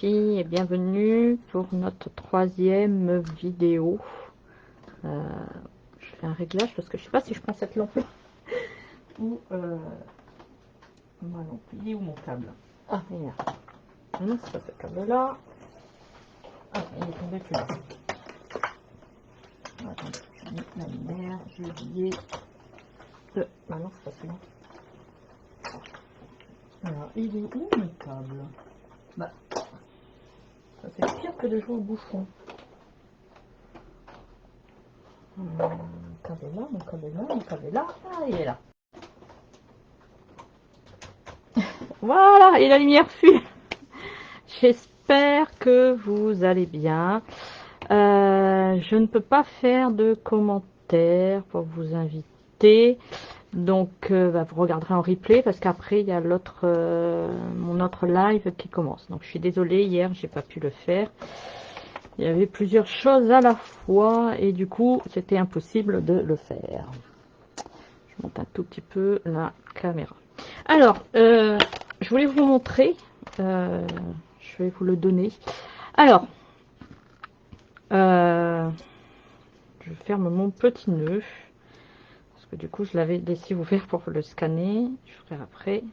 filles et bienvenue pour notre troisième vidéo. Je fais un réglage parce que je sais pas si je prends cette lampe ou ma lampe. Il est où mon câble? Ah, il est là. Non, c'est pas ce câble là. Ah, il est tombé plus là. Attendez, je mets la lumière, j'ai oublié de... Ah non, c'est pas celui-là. Alors, il est où mon câble? Bah, ça c'est pire que de jouer au bouchon. Mon câble est là, mon câble est là, mon câble est là. Ah, il est là. Voilà, et la lumière fuit. J'espère que vous allez bien. Je ne peux pas faire de commentaires pour vous inviter. Donc, vous regarderez en replay parce qu'après, il y a l'autre, mon autre live qui commence. Donc, je suis désolée, hier, j'ai pas pu le faire. Il y avait plusieurs choses à la fois et du coup, c'était impossible de le faire. Je monte un tout petit peu la caméra. Alors, je voulais vous montrer. Je vais vous le donner. Alors, je ferme mon petit nœud. Parce que du coup, je l'avais laissé ouvert pour le scanner. Je ferai après.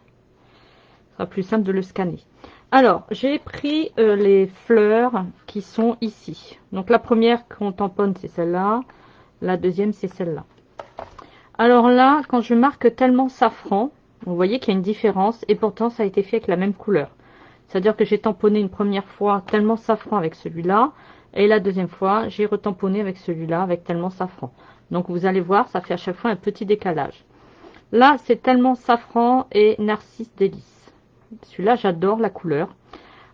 Ce sera plus simple de le scanner. Alors, j'ai pris les fleurs qui sont ici. Donc, la première qu'on tamponne, c'est celle-là. La deuxième, c'est celle-là. Alors là, quand je marque tellement safran, vous voyez qu'il y a une différence. Et pourtant, ça a été fait avec la même couleur. C'est-à-dire que j'ai tamponné une première fois tellement safran avec celui-là. Et la deuxième fois, j'ai retamponné avec celui-là avec tellement safran. Donc vous allez voir, ça fait à chaque fois un petit décalage. Là, c'est tellement safran et narcisse délice. Celui-là, j'adore la couleur.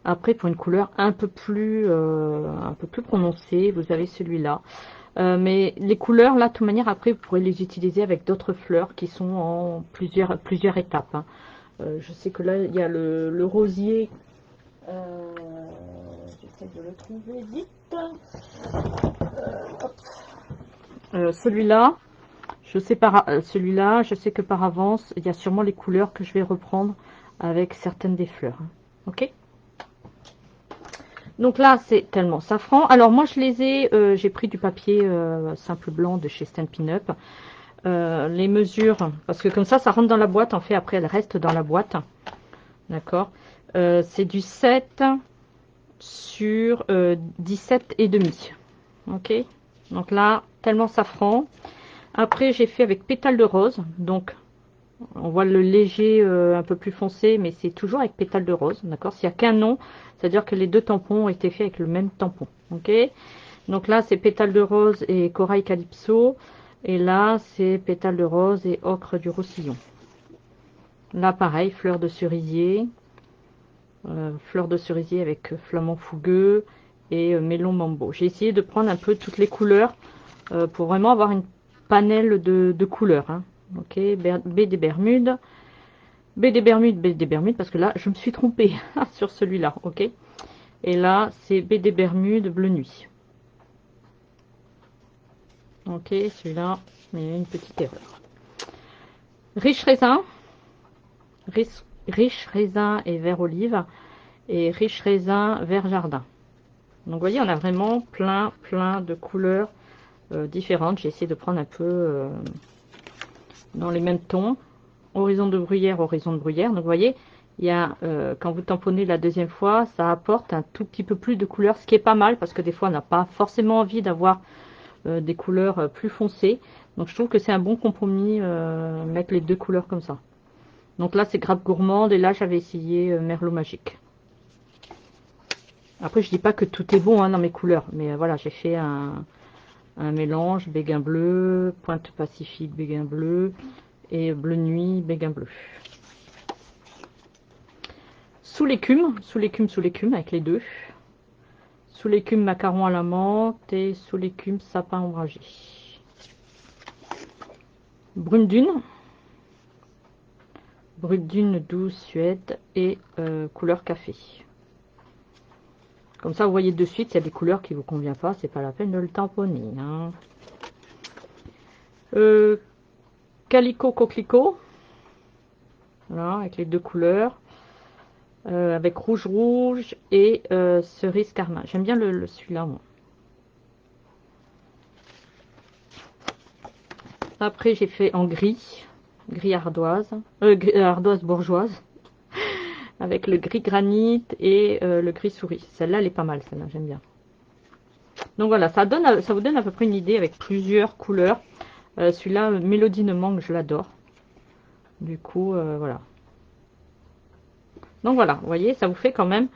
Après, pour une couleur un peu plus prononcée, vous avez celui-là. Mais les couleurs, là, de toute manière, après, vous pourrez les utiliser avec d'autres fleurs qui sont en plusieurs étapes. Hein. Je sais que là, il y a le rosier. J'essaie de le trouver vite. Celui-là, celui-là, je sais que par avance, il y a sûrement les couleurs que je vais reprendre avec certaines des fleurs. Hein. Ok. Donc là, c'est tellement safran. Alors moi, je les ai, j'ai pris du papier simple blanc de chez Stampin' Up. Les mesures, parce que comme ça rentre dans la boîte. En fait, après, elle reste dans la boîte. D'accord. C'est du 7 sur 17 et demi. Ok. Donc là, tellement safran. Après, j'ai fait avec pétales de rose. Donc, on voit le léger un peu plus foncé, mais c'est toujours avec pétales de rose. D'accord. S'il n'y a qu'un nom, c'est-à-dire que les deux tampons ont été faits avec le même tampon. Ok. Donc là, c'est pétales de rose et corail calypso. Et là, c'est pétales de rose et ocre du Roussillon. Là, pareil, fleurs de cerisier. Fleurs de cerisier avec flamand fougueux et melon mambo. J'ai essayé de prendre un peu toutes les couleurs pour vraiment avoir une panel de couleurs. Hein. Ok, baie des Bermudes. Baie des Bermudes, baie des Bermudes, parce que là, je me suis trompée sur celui-là. Ok. Et là, c'est baie des Bermudes bleu nuit. Ok, celui-là, il y a une petite erreur. Riche raisin. Riche raisin et vert olive. Et riche raisin vert jardin. Donc vous voyez, on a vraiment plein de couleurs différentes. J'ai essayé de prendre un peu dans les mêmes tons. Horizon de bruyère, horizon de bruyère. Donc vous voyez, il y a, quand vous tamponnez la deuxième fois, ça apporte un tout petit peu plus de couleurs, ce qui est pas mal parce que des fois on n'a pas forcément envie d'avoir des couleurs plus foncées. Donc je trouve que c'est un bon compromis mettre les deux couleurs comme ça. Donc là c'est grappe gourmande et là j'avais essayé merlot magique. Après je dis pas que tout est bon hein, dans mes couleurs, mais voilà, j'ai fait un mélange béguin bleu, pointe pacifique béguin bleu et bleu nuit béguin bleu. Sous l'écume avec les deux. Sous l'écume macaron à la menthe et sous l'écume sapin ombragé. Brume dune. Brume dune douce Suède et couleur café. Comme ça vous voyez de suite, s'il y a des couleurs qui ne vous conviennent pas, c'est pas la peine de le tamponner. Hein. Calico coquelicot. Voilà, avec les deux couleurs. avec rouge rouge et cerise carmin. J'aime bien celui-là. Après, j'ai fait en gris ardoise, ardoise bourgeoise, avec le gris granit et le gris souris. Celle-là, elle est pas mal, celle-là, j'aime bien. Donc voilà, ça vous donne à peu près une idée avec plusieurs couleurs. Celui-là, Mélodie ne manque, je l'adore. Du coup, voilà. Donc voilà, vous voyez, ça vous fait quand même...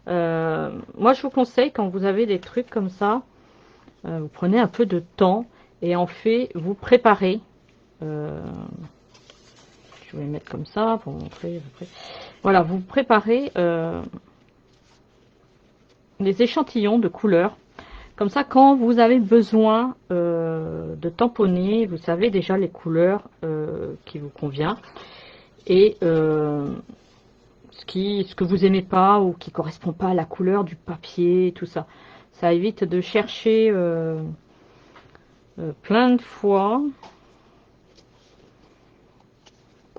moi, je vous conseille, quand vous avez des trucs comme ça, vous prenez un peu de temps et en fait, vous préparez... je vais mettre comme ça pour montrer. Voilà, vous préparez les échantillons de couleurs. Comme ça, quand vous avez besoin de tamponner, vous savez déjà les couleurs qui vous convient et ce que vous aimez pas ou qui correspond pas à la couleur du papier, tout ça. Ça évite de chercher plein de fois.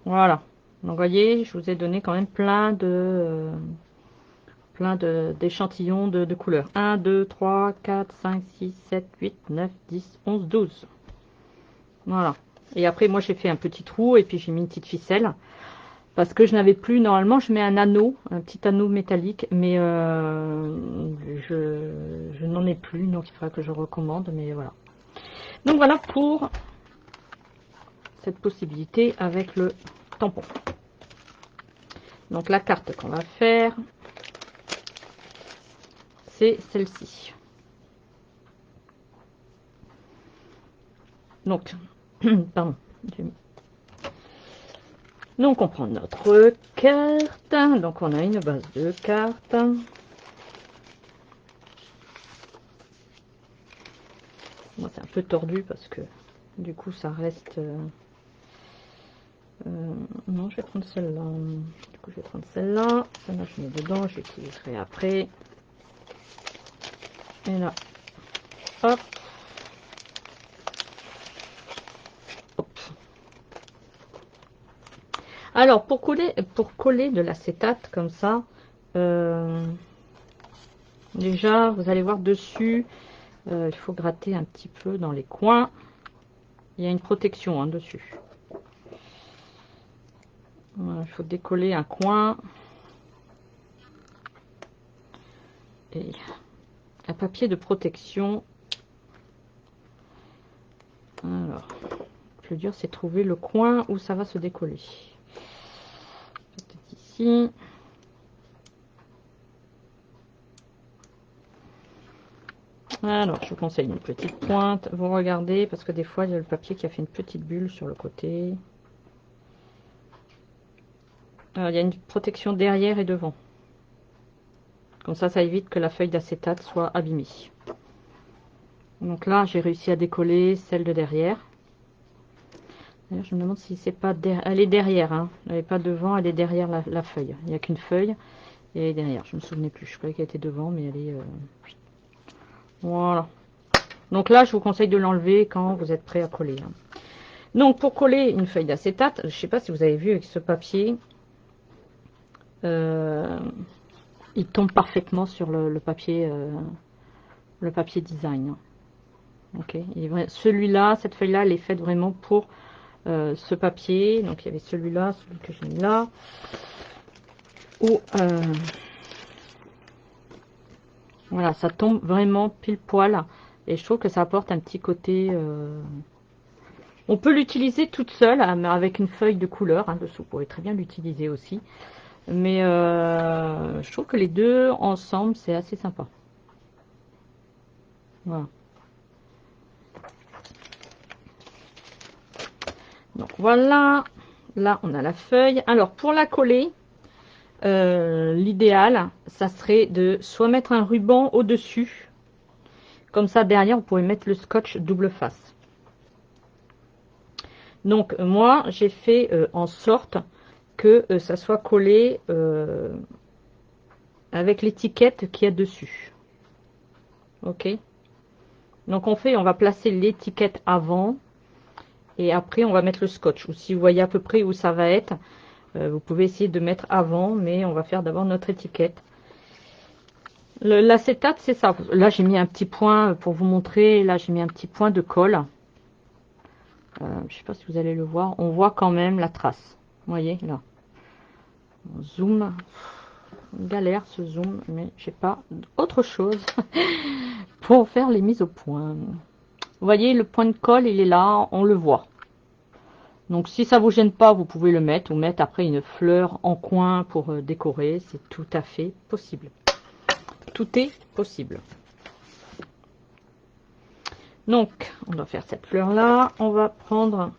Voilà. Donc, vous voyez, je vous ai donné quand même plein d'échantillons de couleurs. 1, 2, 3, 4, 5, 6, 7, 8, 9, 10, 11, 12. Voilà. Et après, moi, j'ai fait un petit trou et puis j'ai mis une petite ficelle. Parce que je n'avais plus, normalement, je mets un anneau, un petit anneau métallique, mais je n'en ai plus, donc il faudra que je recommande, mais voilà. Donc voilà pour cette possibilité avec le tampon. Donc la carte qu'on va faire, c'est celle-ci. Donc, pardon. Donc on prend notre carte. Donc on a une base de cartes. Moi c'est un peu tordu parce que du coup ça reste... non, je vais prendre celle-là. Du coup je vais prendre celle-là. Celle-là je mets dedans, je l'utiliserai après. Et là, hop. Hop. Alors pour coller de l'acétate comme ça, déjà vous allez voir dessus, il faut gratter un petit peu dans les coins. Il y a une protection hein, dessus. Voilà, il faut décoller un coin. Et un papier de protection. Alors, le plus dur c'est trouver le coin où ça va se décoller. Peut-être ici. Alors, je vous conseille une petite pointe. Vous regardez, parce que des fois, il y a le papier qui a fait une petite bulle sur le côté. Alors, il y a une protection derrière et devant. Comme ça évite que la feuille d'acétate soit abîmée. Donc là, j'ai réussi à décoller celle de derrière. D'ailleurs, je me demande si c'est pas derrière. Elle est derrière, hein. Elle n'est pas devant, elle est derrière la feuille. Il n'y a qu'une feuille et elle est derrière. Je me souvenais plus. Je croyais qu'elle était devant, mais elle est... Voilà. Donc là, je vous conseille de l'enlever quand vous êtes prêt à coller. Hein. Donc, pour coller une feuille d'acétate, je ne sais pas si vous avez vu avec ce papier, il tombe parfaitement sur le papier design. Ok. Celui-là, cette feuille-là, elle est faite vraiment pour ce papier. Donc, il y avait celui-là, celui que j'ai mis là. Où, voilà, ça tombe vraiment pile poil. Et je trouve que ça apporte un petit côté... On peut l'utiliser toute seule, avec une feuille de couleur hein, dessous. Vous pouvez très bien l'utiliser aussi. Mais je trouve que les deux ensemble, c'est assez sympa. Voilà. Donc voilà. Là, on a la feuille. Alors, pour la coller, l'idéal, ça serait de soit mettre un ruban au-dessus. Comme ça, derrière, vous pouvez mettre le scotch double face. Donc, moi, j'ai fait en sorte que ça soit collé avec l'étiquette qu'il y a dessus. Ok. Donc, on va placer l'étiquette avant et après, on va mettre le scotch. Ou si vous voyez à peu près où ça va être, Vous pouvez essayer de mettre avant, mais on va faire d'abord notre étiquette. L'acétate, c'est ça. Là, j'ai mis un petit point pour vous montrer. Là, j'ai mis un petit point de colle. Je ne sais pas si vous allez le voir. On voit quand même la trace. Vous voyez, là. On zoom. Galère ce zoom, mais j'ai pas autre chose pour faire les mises au point. Vous voyez, le point de colle, il est là. On le voit. Donc, si ça vous gêne pas, vous pouvez le mettre ou mettre après une fleur en coin pour décorer. C'est tout à fait possible. Tout est possible. Donc, on doit faire cette fleur-là. On va prendre...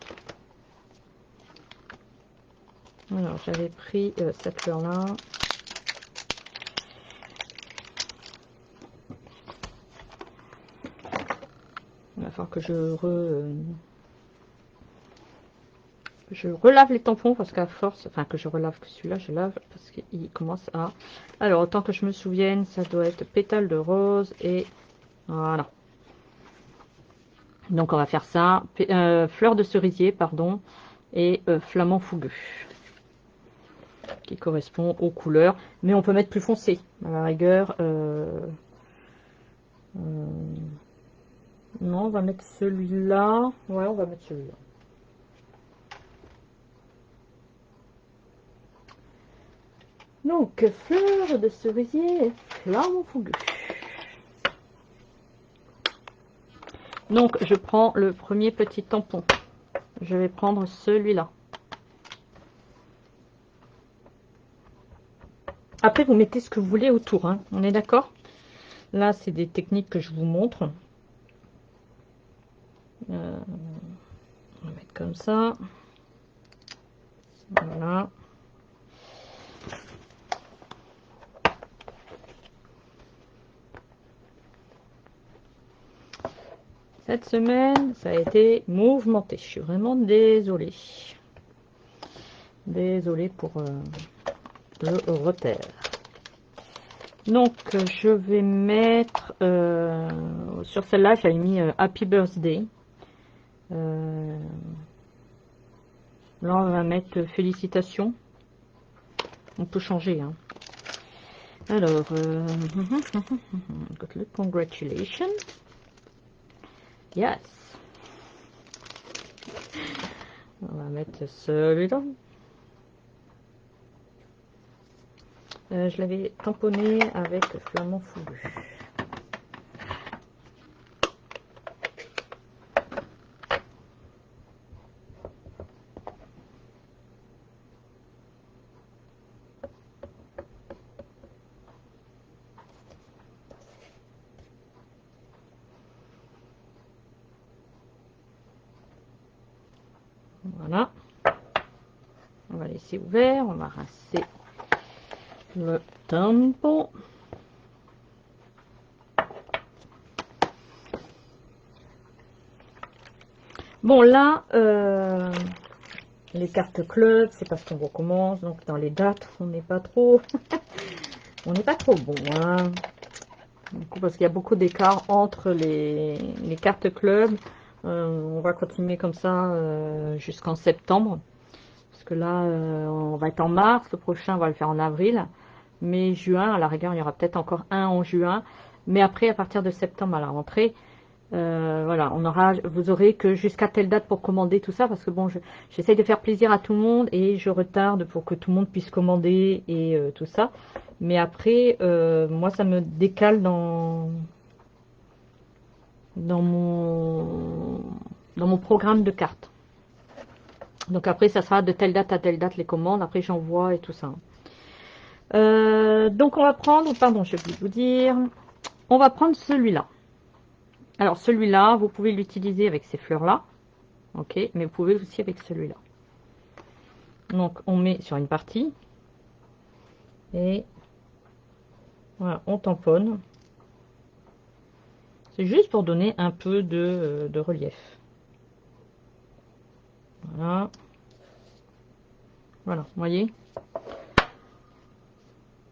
Alors, j'avais pris cette fleur-là. Il va falloir que je relave les tampons parce qu'à force... Enfin, que je relave que celui-là, je lave parce qu'il commence à... Alors, autant que je me souvienne, ça doit être pétale de rose et... Voilà. Donc, on va faire ça. Fleur de cerisier, pardon. Et flamant fougueux. Qui correspond aux couleurs. Mais on peut mettre plus foncé. À la rigueur... non, on va mettre celui-là. Ouais, on va mettre celui-là. Donc, fleur de cerisier, flamant fougueux. Donc, je prends le premier petit tampon. Je vais prendre celui-là. Après, vous mettez ce que vous voulez autour, hein. On est d'accord? Là, c'est des techniques que je vous montre. On va mettre comme ça. Voilà. Cette semaine, ça a été mouvementé. Je suis vraiment désolée. Désolée pour le retard. Donc, je vais mettre... sur celle-là, j'avais mis Happy Birthday. Là, on va mettre félicitations. On peut changer, hein. Alors, congratulations. Yes. On va mettre celui-là. Je l'avais tamponné avec flamant fougueux. Voilà. On va laisser ouvert. On va rincer le tampon. Bon, là, les cartes club, c'est parce qu'on recommence. Donc, dans les dates, on n'est pas trop... on n'est pas trop bon, hein. Du coup, parce qu'il y a beaucoup d'écart entre les cartes club. On va continuer comme ça jusqu'en septembre. Parce que là, on va être en mars. Le prochain, on va le faire en avril. Mais juin, à la rigueur, il y aura peut-être encore un en juin. Mais après, à partir de septembre, à la rentrée, voilà, vous aurez que jusqu'à telle date pour commander tout ça. Parce que bon, j'essaye de faire plaisir à tout le monde. Et je retarde pour que tout le monde puisse commander et tout ça. Mais après, moi, ça me décale dans mon programme de cartes. Donc après, ça sera de telle date à telle date les commandes. Après, j'envoie et tout ça. Donc on va prendre, pardon, je vais vous dire, on va prendre celui-là. Alors celui-là, vous pouvez l'utiliser avec ces fleurs-là, ok, mais vous pouvez aussi avec celui-là. Donc on met sur une partie et voilà, on tamponne. C'est juste pour donner un peu de relief. Voilà. Voilà, vous voyez,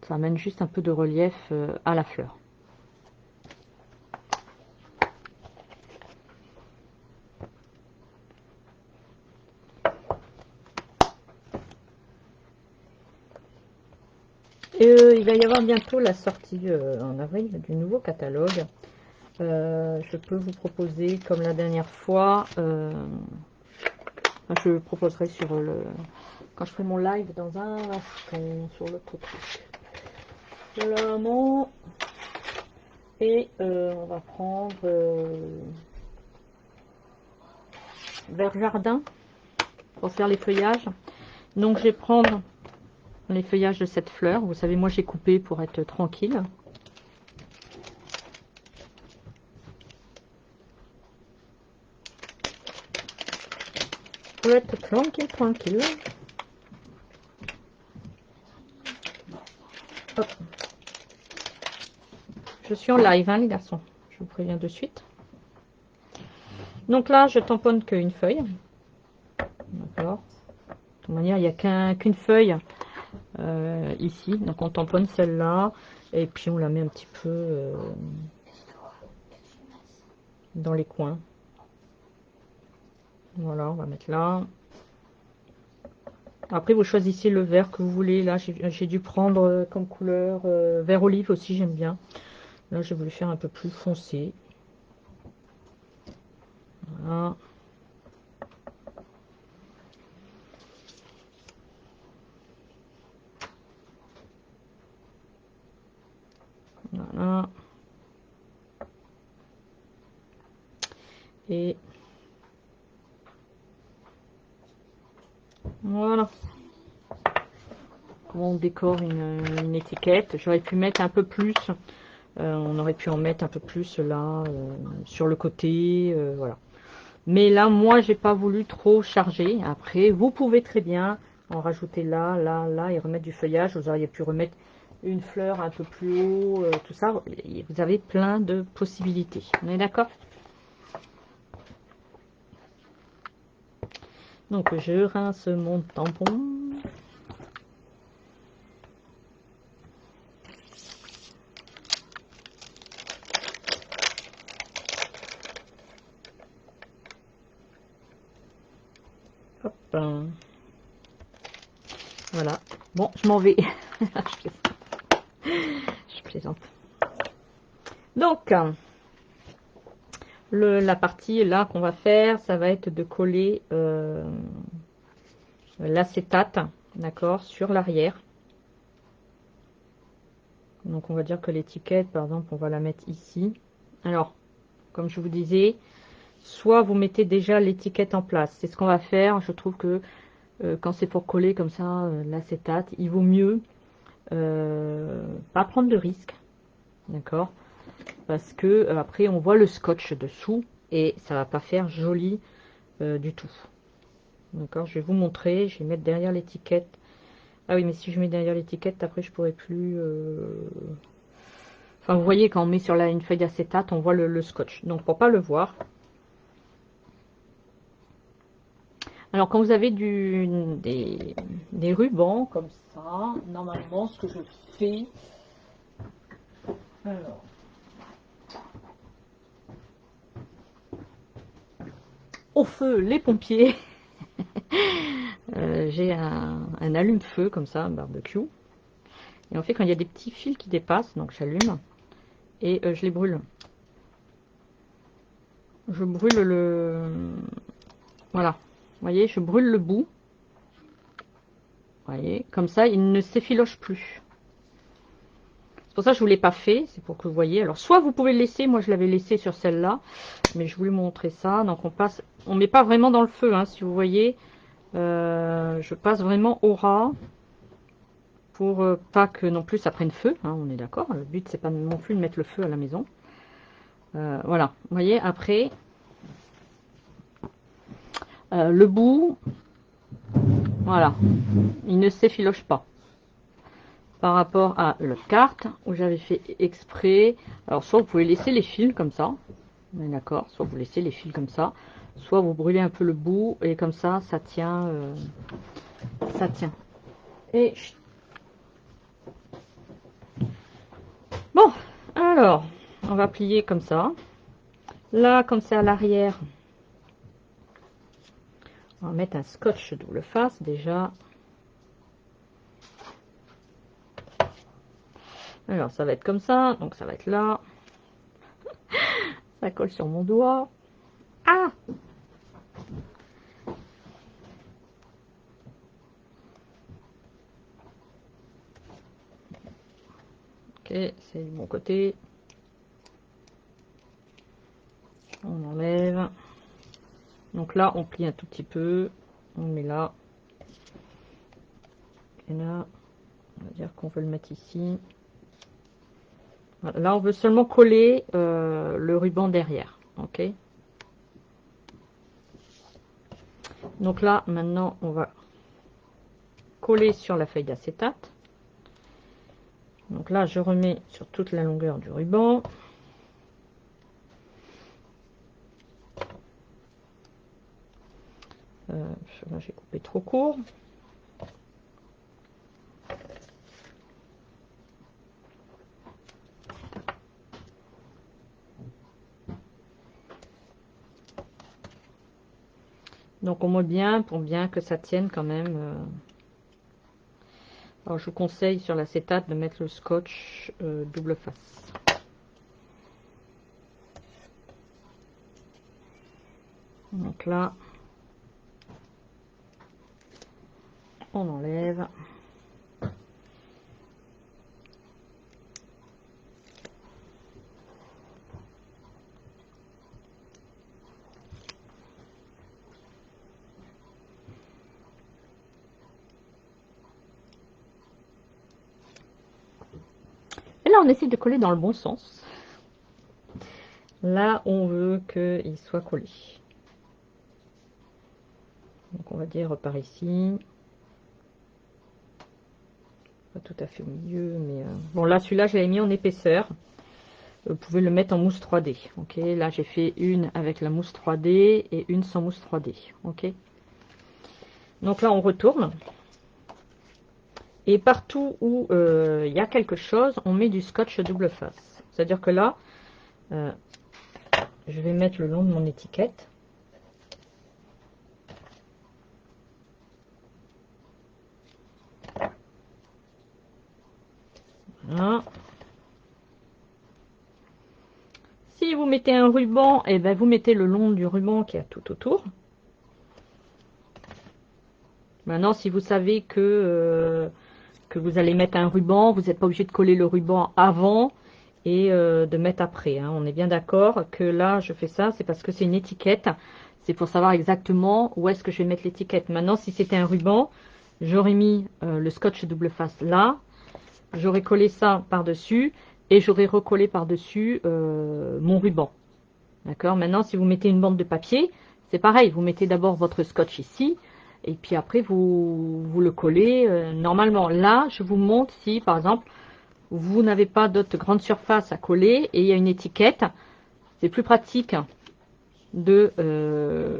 ça amène juste un peu de relief à la fleur. Et il va y avoir bientôt la sortie en avril du nouveau catalogue. Je peux vous proposer, comme la dernière fois, je proposerai sur le quand je ferai mon live dans un instant sur l'autre truc. Voilà mon et on va prendre vert jardin pour faire les feuillages. Donc je vais prendre les feuillages de cette fleur. Vous savez, moi j'ai coupé pour être tranquille. Pour être tranquille, tranquille. Hop. Je suis en live, hein, les garçons. Je vous préviens de suite. Donc là, je tamponne qu'une feuille. D'accord. De toute manière, il n'y a qu'une feuille ici. Donc on tamponne celle-là. Et puis on la met un petit peu dans les coins. Voilà, on va mettre là. Après, vous choisissez le vert que vous voulez. Là, j'ai dû prendre comme couleur vert olive aussi, j'aime bien. Là, j'ai voulu faire un peu plus foncé. Voilà. Voilà. Et voilà. Comment on décore une étiquette. J'aurais pu mettre un peu plus. On aurait pu en mettre un peu plus là, sur le côté. Voilà. Mais là, moi, j'ai pas voulu trop charger. Après, vous pouvez très bien en rajouter là, là, là et remettre du feuillage. Vous auriez pu remettre une fleur un peu plus haut, tout ça. Vous avez plein de possibilités. On est d'accord? Donc, je rince mon tampon. Hop. Voilà. Bon, je m'en vais. Je plaisante. Donc, la partie là qu'on va faire, ça va être de coller l'acétate, d'accord, sur l'arrière. Donc, on va dire que l'étiquette, par exemple, on va la mettre ici. Alors, comme je vous disais, soit vous mettez déjà l'étiquette en place. C'est ce qu'on va faire. Je trouve que quand c'est pour coller comme ça l'acétate, il vaut mieux pas prendre de risque, d'accord, parce que après on voit le scotch dessous et ça va pas faire joli du tout. D'accord, je vais vous montrer, je vais mettre derrière l'étiquette. Ah oui, mais si je mets derrière l'étiquette, après je pourrais plus. Enfin, vous voyez, quand on met sur une feuille d'acétate, on voit le scotch. Donc, pour pas le voir. Alors, quand vous avez des rubans comme ça, normalement, ce que je fais. Alors. Au feu, les pompiers. J'ai un allume-feu comme ça, un barbecue. Et en fait, quand il y a des petits fils qui dépassent, donc j'allume et je les brûle. Je brûle voilà. Vous voyez, je brûle le bout. Vous voyez, comme ça, il ne s'effiloche plus. C'est pour ça que je ne vous l'ai pas fait, c'est pour que vous voyez. Alors, soit vous pouvez le laisser, moi je l'avais laissé sur celle-là, mais je voulais montrer ça. Donc, on met pas vraiment dans le feu, hein, si vous voyez. Je passe vraiment au ras pour pas que non plus ça prenne feu, hein, on est d'accord. Le but c'est pas non plus de mettre le feu à la maison. Voilà, vous voyez, après le bout, voilà, il ne s'effiloche pas par rapport à l'autre carte où j'avais fait exprès. Alors soit vous pouvez laisser les fils comme ça, on est d'accord, soit vous laissez les fils comme ça, soit vous brûlez un peu le bout et comme ça ça tient, ça tient. Et bon, alors on va plier comme ça. Là, comme c'est à l'arrière, on va mettre un scotch double face déjà. Alors, ça va être comme ça. Donc, ça va être là. Ça colle sur mon doigt. Ah! Ok, c'est du bon côté. On enlève. Donc là, on plie un tout petit peu. On le met là. Et là, on va dire qu'on veut le mettre ici. Voilà. Là, on veut seulement coller le ruban derrière. Ok. Donc là, maintenant, on va coller sur la feuille d'acétate. Donc là, je remets sur toute la longueur du ruban. Là, j'ai coupé trop court. Donc on met bien pour bien que ça tienne quand même. Alors je vous conseille sur l'acétate de mettre le scotch double face. Donc là, on enlève. Et là, on essaie de coller dans le bon sens. Là, on veut qu'il soit collé. Donc on va dire par ici. Pas tout à fait au milieu, mais... Bon, là, celui-là, je l'avais mis en épaisseur. Vous pouvez le mettre en mousse 3D. Ok, là, j'ai fait une avec la mousse 3D et une sans mousse 3D. Ok. Donc là, on retourne. Et partout où il y a quelque chose, on met du scotch double face. C'est-à-dire que là, je vais mettre le long de mon étiquette. Voilà. Si vous mettez un ruban, et ben vous mettez le long du ruban qui est tout autour. Maintenant, si vous savez que vous allez mettre un ruban, vous n'êtes pas obligé de coller le ruban avant et de mettre après. Hein. On est bien d'accord que là, je fais ça, c'est parce que c'est une étiquette. C'est pour savoir exactement où est-ce que je vais mettre l'étiquette. Maintenant, si c'était un ruban, j'aurais mis le scotch double face là. J'aurais collé ça par-dessus et j'aurais recollé par-dessus mon ruban. D'accord. Maintenant, si vous mettez une bande de papier, c'est pareil. Vous mettez d'abord votre scotch ici et puis après, vous le collez normalement. Là, je vous montre si, par exemple, vous n'avez pas d'autres grandes surfaces à coller et il y a une étiquette. C'est plus pratique de...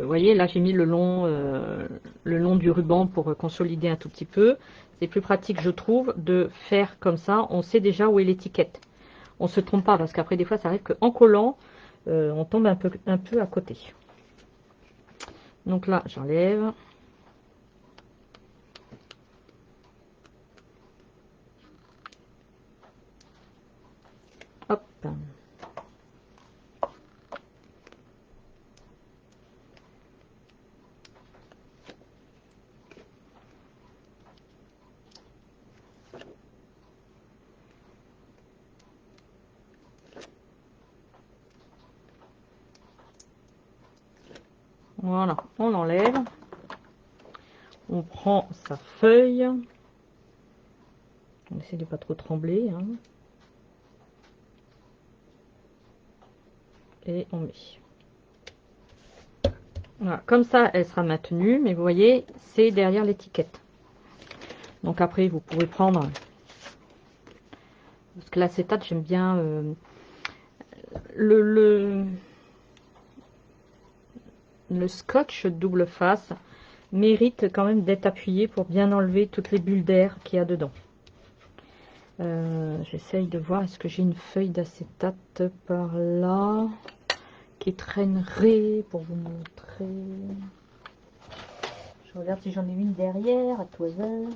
vous voyez, là, j'ai mis le long du ruban pour consolider un tout petit peu. C'est plus pratique, je trouve, de faire comme ça. On sait déjà où est l'étiquette. On se trompe pas parce qu'après, des fois, ça arrive qu'en collant, on tombe un peu à côté. Donc là, j'enlève. Hop. Voilà, on l'enlève. On prend sa feuille. On essaie de pas trop trembler. Hein. Et on met. Voilà, comme ça, elle sera maintenue. Mais vous voyez, c'est derrière l'étiquette. Donc après, vous pouvez prendre... Parce que l'acétate, j'aime bien... le scotch double face mérite quand même d'être appuyé pour bien enlever toutes les bulles d'air qu'il y a dedans. J'essaye de voir, est-ce que j'ai une feuille d'acétate par là qui traînerait pour vous montrer. Je regarde si j'en ai une derrière à toiselle.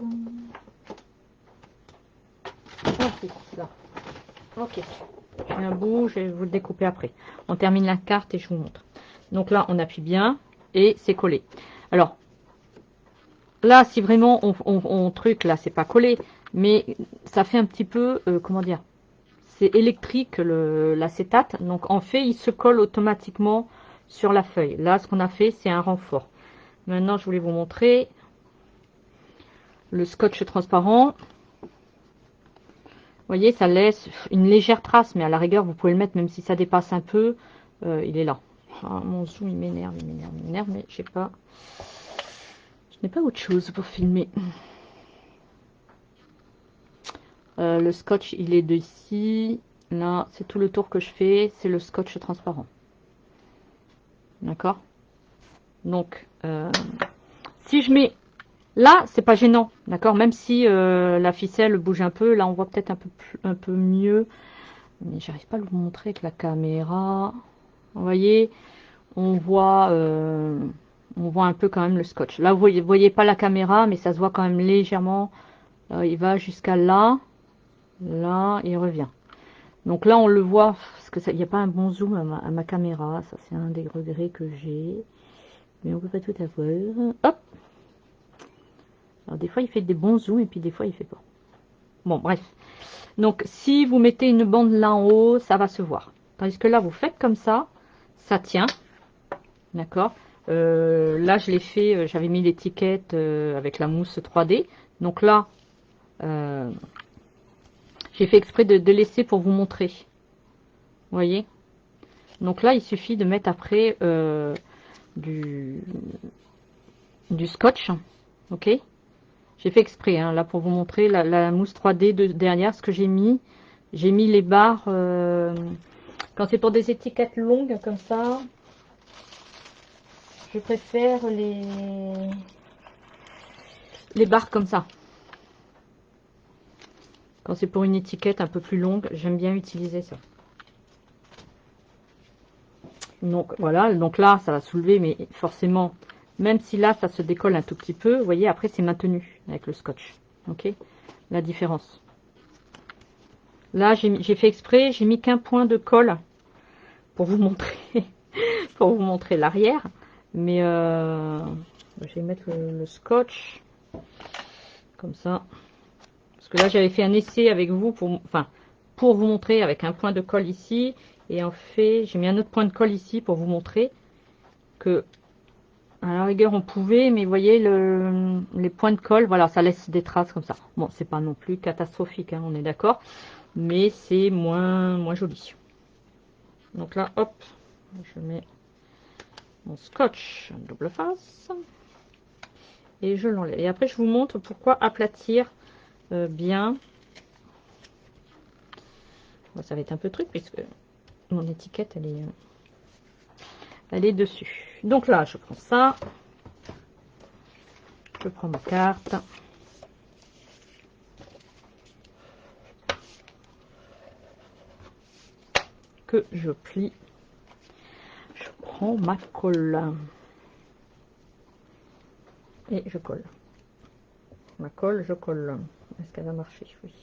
Ah, c'est ça. Ok. J'ai un bout, je vais vous le découper après. On termine la carte et je vous montre. Donc là, on appuie bien et c'est collé. Alors, là, si vraiment on truc, là, c'est pas collé, mais ça fait un petit peu, comment dire, c'est électrique l'acétate. Donc, en fait, il se colle automatiquement sur la feuille. Là, ce qu'on a fait, c'est un renfort. Maintenant, je voulais vous montrer le scotch transparent. Vous voyez, ça laisse une légère trace, mais à la rigueur, vous pouvez le mettre, même si ça dépasse un peu, il est là. Ah, mon zoom, il m'énerve, mais je sais pas. Je n'ai pas autre chose pour filmer. Le scotch, il est de ici. Là, c'est tout le tour que je fais. C'est le scotch transparent. D'accord? Donc, si je mets... Là, c'est pas gênant. D'accord? Même si la ficelle bouge un peu. Là, on voit peut-être un peu mieux. Mais j'arrive pas à vous montrer avec la caméra. Vous voyez, on voit un peu quand même le scotch. Là, vous voyez pas la caméra, mais ça se voit quand même légèrement. Il va jusqu'à là. Là, il revient. Donc là, on le voit, parce que il n'y a pas un bon zoom à ma caméra. Ça, c'est un des regrets que j'ai. Mais on peut pas tout avoir. Hop! Alors, des fois, il fait des bons zooms, et puis des fois, il fait pas. Bon, bref. Donc, si vous mettez une bande là en haut, ça va se voir. Tandis que là, vous faites comme ça tient. D'accord? Là, je l'ai fait, j'avais mis l'étiquette avec la mousse 3D. Donc là, j'ai fait exprès de laisser pour vous montrer. Vous voyez? Donc là, il suffit de mettre après du scotch. Ok? J'ai fait exprès, hein, là, pour vous montrer la mousse 3D derrière ce que j'ai mis. J'ai mis les barres, quand c'est pour des étiquettes longues comme ça, je préfère les barres comme ça. Quand c'est pour une étiquette un peu plus longue, j'aime bien utiliser ça. Donc voilà, donc là, ça va soulever, mais forcément, même si là, ça se décolle un tout petit peu, vous voyez, après, c'est maintenu avec le scotch. Ok? La différence. Là, j'ai fait exprès, j'ai mis qu'un point de colle pour vous montrer, pour vous montrer l'arrière. Mais je vais mettre le scotch comme ça. Parce que là, j'avais fait un essai avec vous pour vous montrer avec un point de colle ici. Et en fait, j'ai mis un autre point de colle ici pour vous montrer que, à la rigueur, on pouvait, mais vous voyez, les points de colle, voilà, ça laisse des traces comme ça. Bon, c'est pas non plus catastrophique, hein, on est d'accord. Mais c'est moins joli. Donc là, hop, je mets mon scotch double face et je l'enlève. Et après, je vous montre pourquoi aplatir bien. Bon, ça va être un peu truc puisque mon étiquette, elle est dessus. Donc là, je prends ça. Je prends ma carte. Que je plie. Je prends ma colle. Et je colle. Ma colle, je colle. Est-ce qu'elle va marcher? Oui.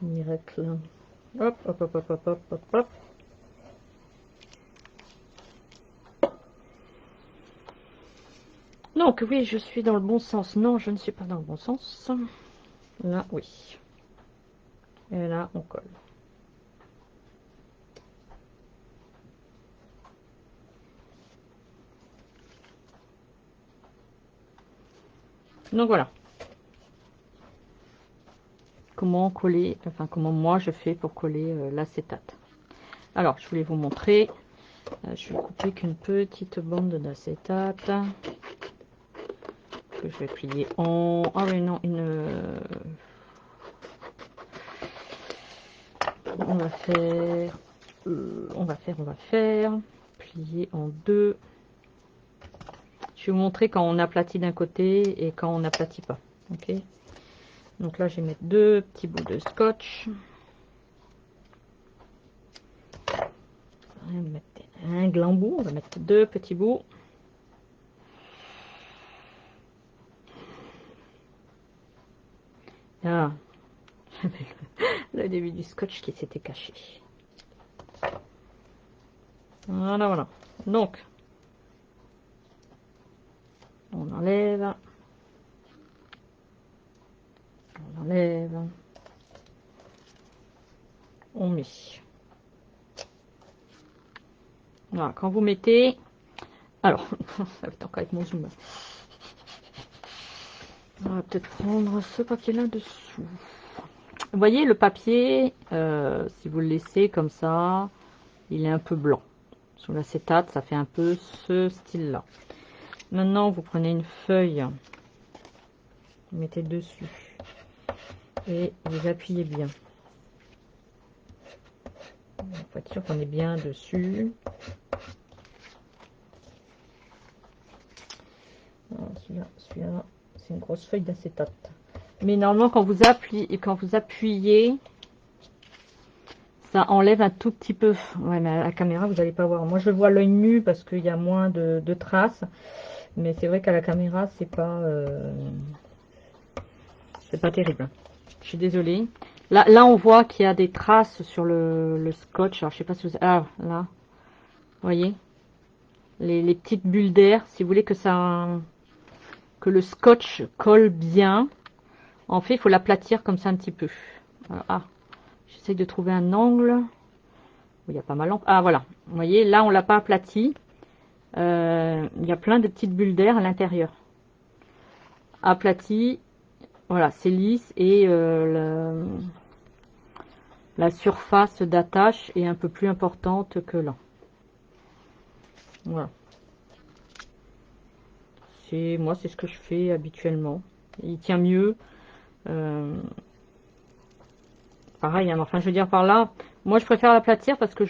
Miracle. Hop, hop, hop, hop, hop, hop, hop, hop. Donc oui, je suis dans le bon sens. Non, je ne suis pas dans le bon sens. Là, oui. Et là, on colle. Donc voilà. Comment coller, enfin comment moi je fais pour coller l'acétate. Alors, je voulais vous montrer. Je vais couper qu'une petite bande d'acétate que je vais plier en... Ah oui, non, on va faire... on va faire plier en deux. Je vais vous montrer quand on aplatit d'un côté et quand on n'aplatit pas. Ok. Donc là, je vais mettre deux petits bouts de scotch. On va mettre un grand bout. On va mettre deux petits bouts. Ah, le le début du scotch qui s'était caché. Voilà, voilà. Donc, on enlève. On enlève. On met. Voilà, quand vous mettez... Alors, ça va être encore avec mon zoom. On va peut-être prendre ce papier-là dessous. Vous voyez, le papier, si vous le laissez comme ça, il est un peu blanc. Sous l'acétate, ça fait un peu ce style-là. Maintenant, vous prenez une feuille, vous mettez dessus et vous appuyez bien. Il faut être sûr qu'on est bien dessus. Celui-là, c'est une grosse feuille d'acétate. Mais normalement, quand vous appuyez, ça enlève un tout petit peu. Ouais, mais à la caméra, vous n'allez pas voir. Moi, je vois l'œil nu parce qu'il y a moins de traces. Mais c'est vrai qu'à la caméra, c'est pas terrible. Je suis désolée. Là, on voit qu'il y a des traces sur le scotch. Alors, je sais pas si vous... Ah, là. Vous voyez les petites bulles d'air. Si vous voulez que le scotch colle bien, en fait, il faut l'aplatir comme ça un petit peu. Alors, ah, j'essaye de trouver un angle. Il y a pas mal. Ah, voilà. Vous voyez, là, on l'a pas aplati. Il y a plein de petites bulles d'air à l'intérieur. Aplati. Voilà, c'est lisse et la surface d'attache est un peu plus importante que là. Voilà. Moi, c'est ce que je fais habituellement. Il tient mieux. Pareil, hein, enfin, je veux dire par là, moi, je préfère l'aplatir parce que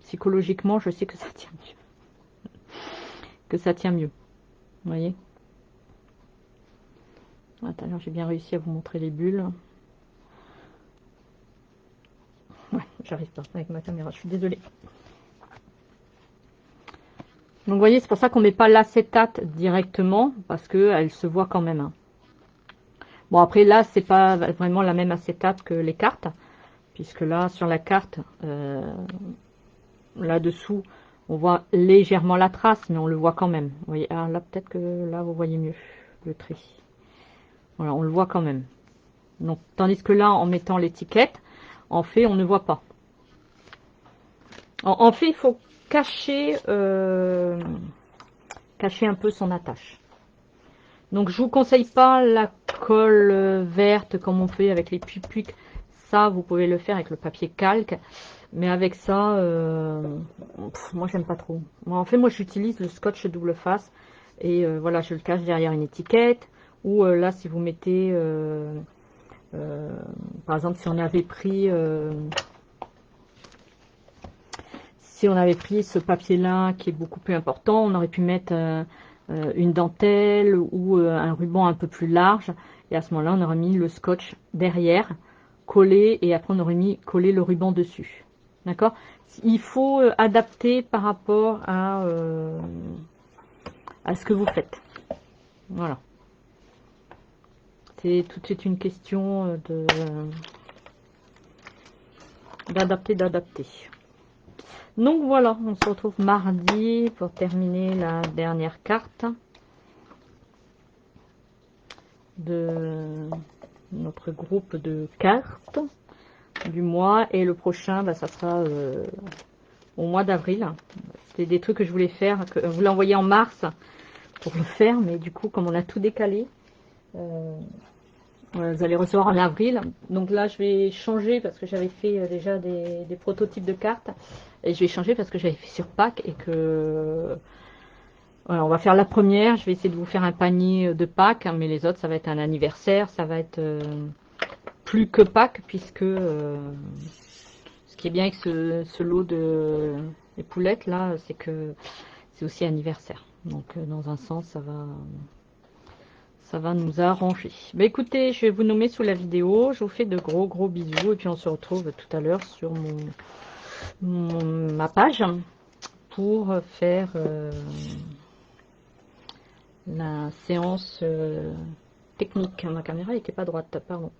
psychologiquement, je sais que ça tient mieux. Que ça tient mieux. Vous voyez? Attends, j'ai bien réussi à vous montrer les bulles. Ouais, j'arrive pas avec ma caméra, je suis désolée. Donc vous voyez, c'est pour ça qu'on met pas l'acétate directement, parce que elle se voit quand même. Hein. Bon après là, c'est pas vraiment la même acétate que les cartes, puisque là sur la carte, là-dessous, on voit légèrement la trace, mais on le voit quand même. Vous voyez, ah, là peut-être que là vous voyez mieux le tri. Voilà, on le voit quand même. Donc tandis que là, en mettant l'étiquette, en fait, on ne voit pas. En fait, il faut cacher un peu son attache. Donc je vous conseille pas la colle verte comme on fait avec les pupiques. Ça, vous pouvez le faire avec le papier calque. Mais avec ça, moi j'aime pas trop. En fait, moi j'utilise le scotch double face. Et voilà, je le cache derrière une étiquette. Ou là, si vous mettez... par exemple, si on avait pris... ce papier-là qui est beaucoup plus important, on aurait pu mettre une dentelle ou un ruban un peu plus large. Et à ce moment-là, on aurait mis le scotch derrière, collé, et après on aurait collé le ruban dessus. D'accord? Il faut adapter par rapport à ce que vous faites. Voilà. C'est tout de suite une question d'adapter. Donc voilà, on se retrouve mardi pour terminer la dernière carte de notre groupe de cartes du mois. Et le prochain, bah, ça sera au mois d'avril. C'était des trucs que je voulais faire, que je voulais envoyer en mars pour le faire, mais du coup, comme on a tout décalé, vous allez recevoir en avril. Donc là, je vais changer parce que j'avais fait déjà des prototypes de cartes. Et je vais changer parce que j'avais fait sur Pâques et que... Voilà, on va faire la première. Je vais essayer de vous faire un panier de Pâques. Mais les autres, ça va être un anniversaire. Ça va être plus que Pâques puisque... ce qui est bien avec ce lot de les poulettes là, c'est que c'est aussi anniversaire. Donc dans un sens, ça va nous arranger. Bah écoutez, je vais vous nommer sous la vidéo. Je vous fais de gros bisous et puis on se retrouve tout à l'heure sur ma page pour faire la séance technique. Ma caméra n'était pas droite, pardon.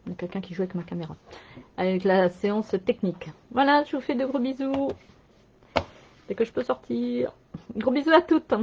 Il y a quelqu'un qui joue avec ma caméra. Avec la séance technique. Voilà, je vous fais de gros bisous. Dès que je peux sortir. Gros bisous à toutes.